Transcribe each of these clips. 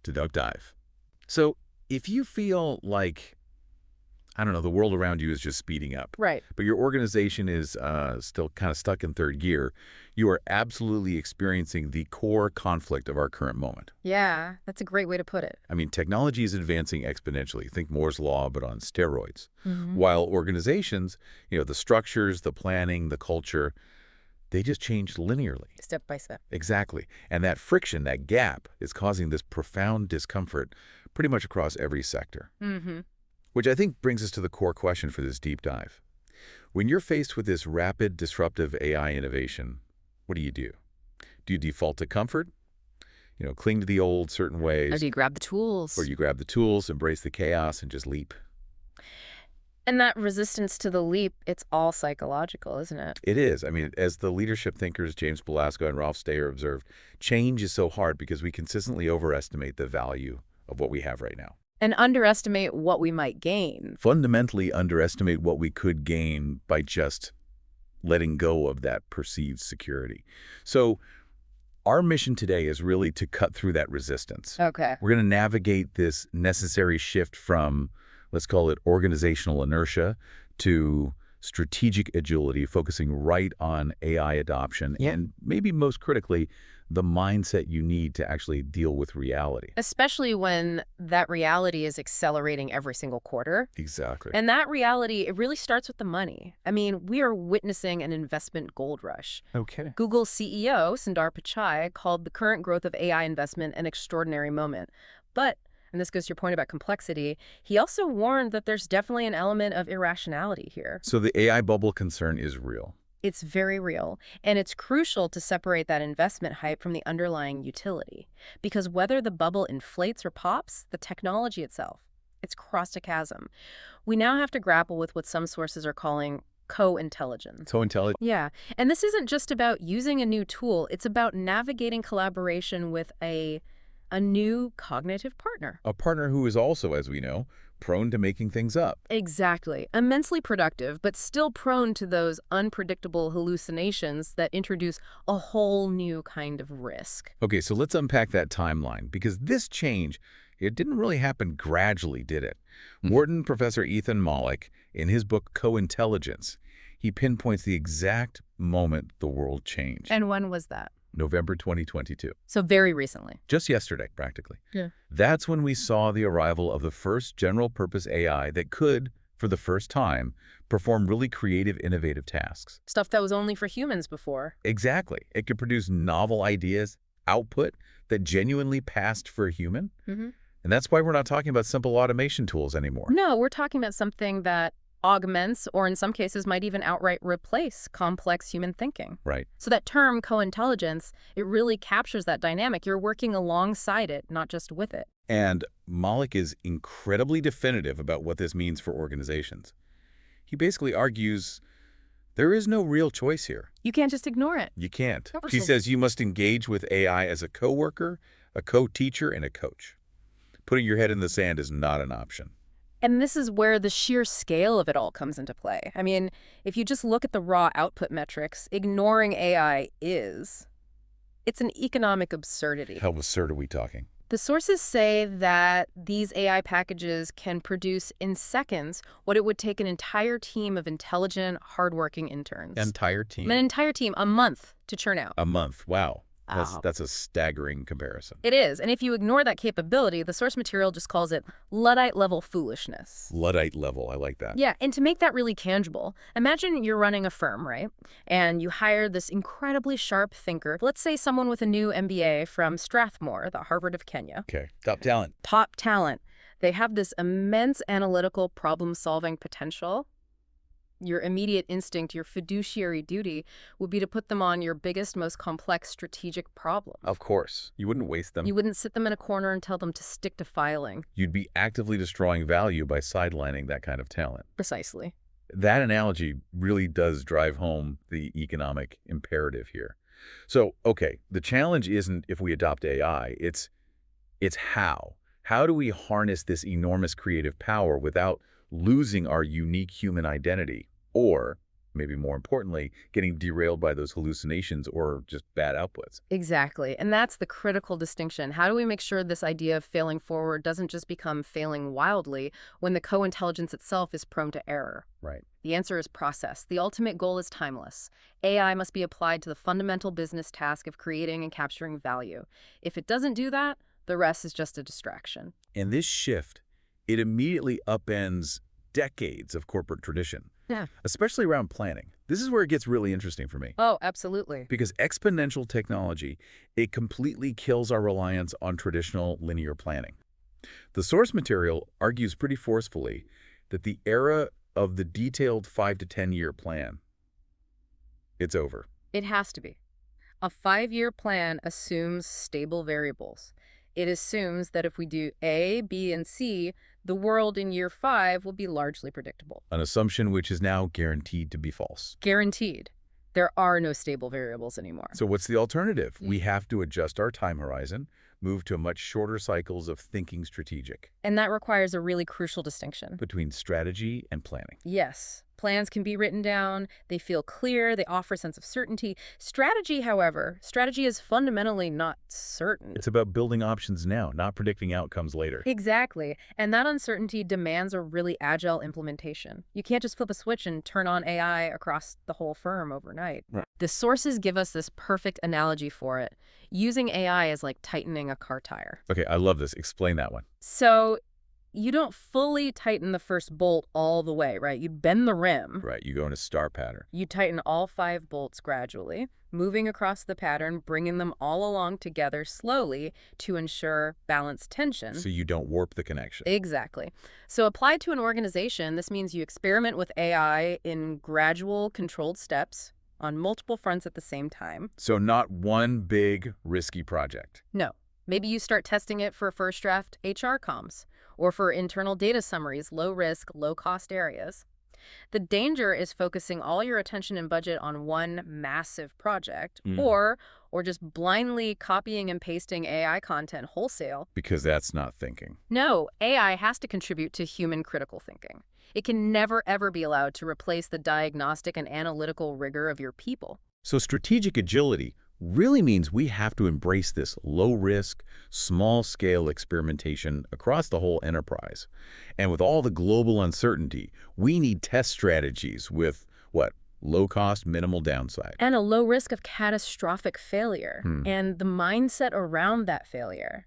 to Duck Dive. So if you feel like, I don't know, the world around you is just speeding up, Right. but your organization is still kind of stuck in third gear, you are absolutely experiencing the core conflict of our current moment. Yeah, that's a great way to put it. I mean, technology is advancing exponentially. Think Moore's Law, but on steroids. Mm-hmm. While organizations, the structures, the planning, the culture, they just change linearly. Step by step. Exactly. And that friction, that gap, is causing this profound discomfort pretty much across every sector. Mm-hmm. Which I think brings us to the core question for this deep dive. When you're faced with this rapid, disruptive AI innovation, what do you do? Do you default to comfort? Cling to the old certain Or ways? do you grab the tools? Or you grab the tools, embrace the chaos, and just leap? And that resistance to the leap, it's all psychological, isn't it? It is. I mean, as the leadership thinkers James Belasco and Ralph Steyer observed, change is so hard because we consistently overestimate the value of what we have right now. And underestimate what we might gain. Fundamentally underestimate what we could gain by just letting go of that perceived security. So our mission today is really to cut through that resistance. Okay. We're going to navigate this necessary shift from, let's call it organizational inertia, to strategic agility, focusing right on AI adoption, and maybe most critically, the mindset you need to actually deal with reality. Especially when that reality is accelerating every single quarter. Exactly. And that reality, it really starts with the money. I mean, we are witnessing an investment gold rush. Okay. Google's CEO, Sundar Pichai, called the current growth of AI investment an extraordinary moment. But, and this goes to your point about complexity, he also warned that there's definitely an element of irrationality here. So the AI bubble concern is real. It's very real, and it's crucial to separate that investment hype from the underlying utility. Because whether the bubble inflates or pops, the technology itself, it's crossed a chasm. We now have to grapple with what some sources are calling co-intelligence. Co-intelligence? Yeah, and this isn't just about using a new tool. It's about navigating collaboration with a new cognitive partner. A partner who is also, as we know, prone to making things up. Exactly. Immensely productive, but still prone to those unpredictable hallucinations that introduce a whole new kind of risk. Okay, so let's unpack that timeline, because this change, it didn't really happen gradually, did it? Wharton professor Ethan Mollick, in his book Co-Intelligence, he pinpoints the exact moment the world changed. And when was that? November 2022. So very recently. Just yesterday, practically. Yeah. That's when we saw the arrival of the first general-purpose AI that could, for the first time, perform really creative, innovative tasks. Stuff that was only for humans before. Exactly. It could produce novel ideas, output that genuinely passed for a human. Mm-hmm. And that's why we're not talking about simple automation tools anymore. No, we're talking about something that augments, or in some cases might even outright replace, complex human thinking. Right. So that term, co-intelligence, it really captures that dynamic. You're working alongside it, not just with it. And Mollick is incredibly definitive about what this means for organizations. He basically argues there is no real choice here. You can't just ignore it. You can't. He says you must engage with AI as a coworker, a co-teacher, and a coach. Putting your head in the sand is not an option. And this is where the sheer scale of it all comes into play. I mean, if you just look at the raw output metrics, ignoring AI it's an economic absurdity. How absurd are we talking? The sources say that these AI packages can produce in seconds what it would take an entire team of intelligent, hardworking interns. Entire team? An entire team, a month to churn out. A month. Wow. That's a staggering comparison. It is. And if you ignore that capability, the source material just calls it Luddite-level foolishness. Luddite level. I like that. Yeah, and to make that really tangible, imagine you're running a firm, right? And you hire this incredibly sharp thinker, let's say someone with a new MBA from Strathmore, the Harvard of Kenya. Okay. Top talent. Top talent. They have this immense analytical problem-solving potential. Your immediate instinct, your fiduciary duty, would be to put them on your biggest, most complex strategic problem. Of course. You wouldn't waste them. You wouldn't sit them in a corner and tell them to stick to filing. You'd be actively destroying value by sidelining that kind of talent. Precisely. That analogy really does drive home the economic imperative here. So, okay, the challenge isn't if we adopt AI, it's how. How do we harness this enormous creative power without losing our unique human identity, or maybe more importantly, getting derailed by those hallucinations or just bad outputs. Exactly. And that's the critical distinction. How do we make sure this idea of failing forward doesn't just become failing wildly when the co-intelligence itself is prone to error? Right. The answer is process. The ultimate goal is timeless. AI must be applied to the fundamental business task of creating and capturing value. If it doesn't do that, the rest is just a distraction. And this shift, it immediately upends decades of corporate tradition, Yeah. especially around planning. This is where it gets really interesting for me. Oh, absolutely. Because exponential technology, it completely kills our reliance on traditional linear planning. The source material argues pretty forcefully that the era of the detailed 5 to 10-year plan, it's over. It has to be. A 5-year plan assumes stable variables. It assumes that if we do A, B, and C, the world in year 5 will be largely predictable. An assumption which is now guaranteed to be false. Guaranteed. There are no stable variables anymore. So what's the alternative? We have to adjust our time horizon, move to much shorter cycles of thinking strategic. And that requires a really crucial distinction. Between strategy and planning. Yes, plans can be written down, they feel clear, they offer a sense of certainty. Strategy, however, strategy is fundamentally not certain. It's about building options now, not predicting outcomes later. Exactly, and that uncertainty demands a really agile implementation. You can't just flip a switch and turn on AI across the whole firm overnight. Right. The sources give us this perfect analogy for it. Using AI is like tightening a car tire. Okay, I love this. Explain that one. So you don't fully tighten the first bolt all the way, right? You bend the rim. Right, you go in a star pattern. You tighten all 5 bolts gradually, moving across the pattern, bringing them all along together slowly to ensure balanced tension. So you don't warp the connection. Exactly. So applied to an organization, this means you experiment with AI in gradual, controlled steps on multiple fronts at the same time. So not one big, risky project. No. Maybe you start testing it for first draft HR comms or for internal data summaries, low risk, low cost areas. The danger is focusing all your attention and budget on one massive project or just blindly copying and pasting AI content wholesale. Because that's not thinking. No, AI has to contribute to human critical thinking. It can never, ever be allowed to replace the diagnostic and analytical rigor of your people. So strategic agility really means we have to embrace this low-risk, small-scale experimentation across the whole enterprise. And with all the global uncertainty, we need test strategies with, what, low-cost, minimal downside. And a low risk of catastrophic failure. And the mindset around that failure.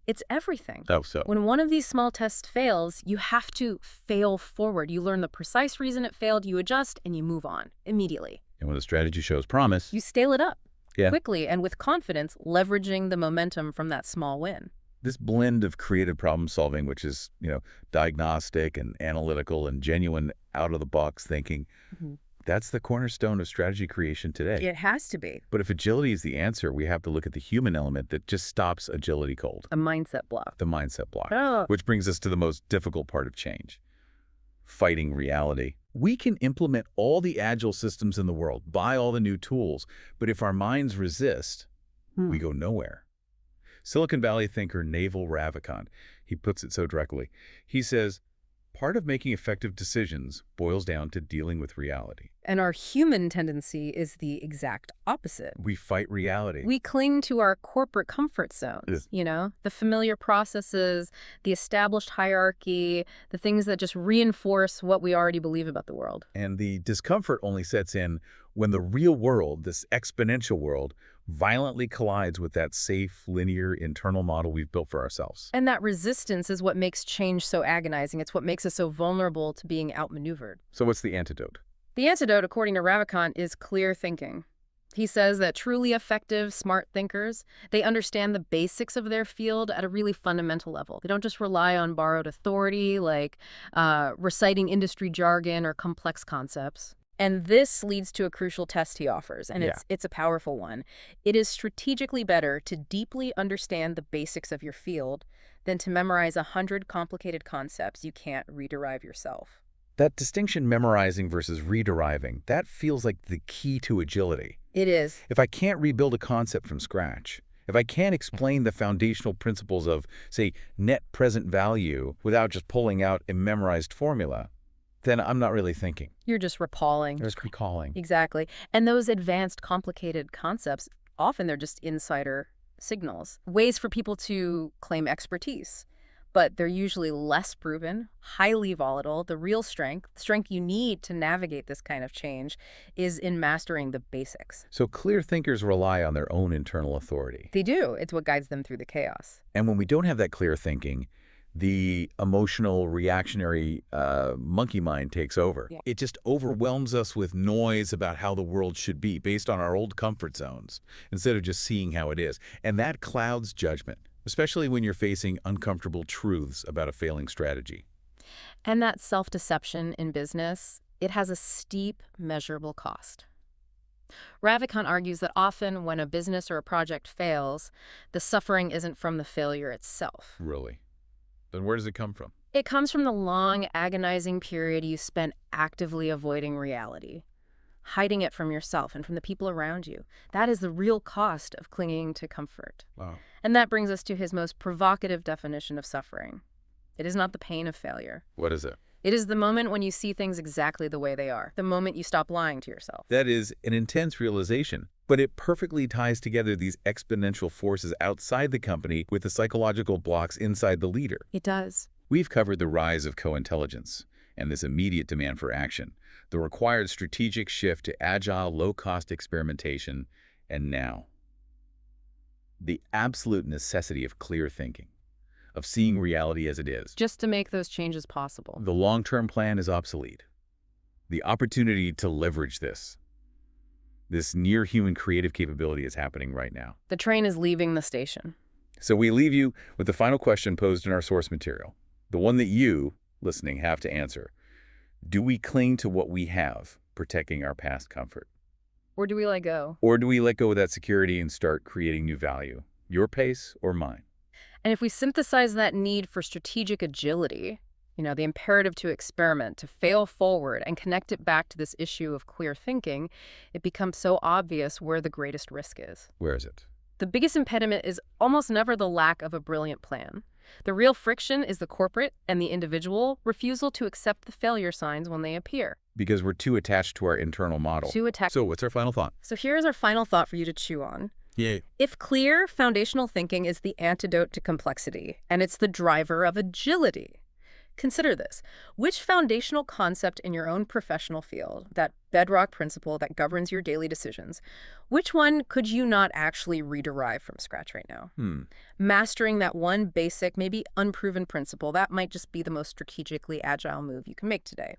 It's everything. Oh, so. When one of these small tests fails, you have to fail forward. You learn the precise reason it failed, you adjust, and you move on immediately. And when the strategy shows promise, You scale it up Yeah. quickly and with confidence, leveraging the momentum from that small win. this blend of creative problem solving, which is, diagnostic and analytical and genuine out-of-the-box thinking, that's the cornerstone of strategy creation today. It has to be. But if agility is the answer, we have to look at the human element that just stops agility cold, A mindset block. the mindset block, Oh. which brings us to the most difficult part of change, fighting reality. We can implement all the agile systems in the world, buy all the new tools, but if our minds resist, we go nowhere. Silicon Valley thinker Naval Ravikant, he puts it so directly. He says, part of making effective decisions boils down to dealing with reality. And our human tendency is the exact opposite. We fight reality. We cling to our corporate comfort zones, the familiar processes, the established hierarchy, the things that just reinforce what we already believe about the world. And the discomfort only sets in when the real world, this exponential world, violently collides with that safe, linear, internal model we've built for ourselves. And that resistance is what makes change so agonizing. It's what makes us so vulnerable to being outmaneuvered. So what's the antidote? The antidote, according to Ravikant, is clear thinking. He says that truly effective, smart thinkers, they understand the basics of their field at a really fundamental level. They don't just rely on borrowed authority, like reciting industry jargon or complex concepts. And this leads to a crucial test he offers, and it's a powerful one. It is strategically better to deeply understand the basics of your field than to memorize 100 complicated concepts you can't rederive yourself. That distinction, memorizing versus rederiving, that feels like the key to agility. It is. If I can't rebuild a concept from scratch, if I can't explain the foundational principles of, say, net present value without just pulling out a memorized formula, then I'm not really thinking. You're just recalling. Just recalling. Exactly. And those advanced, complicated concepts, often they're just insider signals, ways for people to claim expertise. But they're usually less proven, highly volatile. The real strength you need to navigate this kind of change, is in mastering the basics. So clear thinkers rely on their own internal authority. They do. It's what guides them through the chaos. And when we don't have that clear thinking, the emotional, reactionary monkey mind takes over. Yeah. It just overwhelms us with noise about how the world should be based on our old comfort zones instead of just seeing how it is. And that clouds judgment, especially when you're facing uncomfortable truths about a failing strategy. And that self-deception in business, it has a steep, measurable cost. Ravikant argues that often when a business or a project fails, the suffering isn't from the failure itself. Really? Then where does it come from? It comes from the long, agonizing period you spent actively avoiding reality, hiding it from yourself and from the people around you. That is the real cost of clinging to comfort. Wow. And that brings us to his most provocative definition of suffering. It is not the pain of failure. What is it? It is the moment when you see things exactly the way they are, the moment you stop lying to yourself. That is an intense realization, but it perfectly ties together these exponential forces outside the company with the psychological blocks inside the leader. It does. We've covered the rise of co-intelligence and this immediate demand for action, the required strategic shift to agile, low-cost experimentation, and now, the absolute necessity of clear thinking, of seeing reality as it is. Just to make those changes possible. The long-term plan is obsolete. The opportunity to leverage this near-human creative capability is happening right now. The train is leaving the station. So we leave you with the final question posed in our source material, the one that you, listening, have to answer. Do we cling to what we have, protecting our past comfort? Or do we let go? Or do we let go of that security and start creating new value? Your pace or mine? And if we synthesize that need for strategic agility, the imperative to experiment, to fail forward, and connect it back to this issue of clear thinking, it becomes so obvious where the greatest risk is. Where is it? The biggest impediment is almost never the lack of a brilliant plan. The real friction is the corporate and the individual refusal to accept the failure signs when they appear. Because we're too attached to our internal model. So what's our final thought? So here's our final thought for you to chew on. Yay. If clear, foundational thinking is the antidote to complexity, and it's the driver of agility, consider this. Which foundational concept in your own professional field, that bedrock principle that governs your daily decisions, which one could you not actually rederive from scratch right now? Mastering that one basic, maybe unproven principle, that might just be the most strategically agile move you can make today.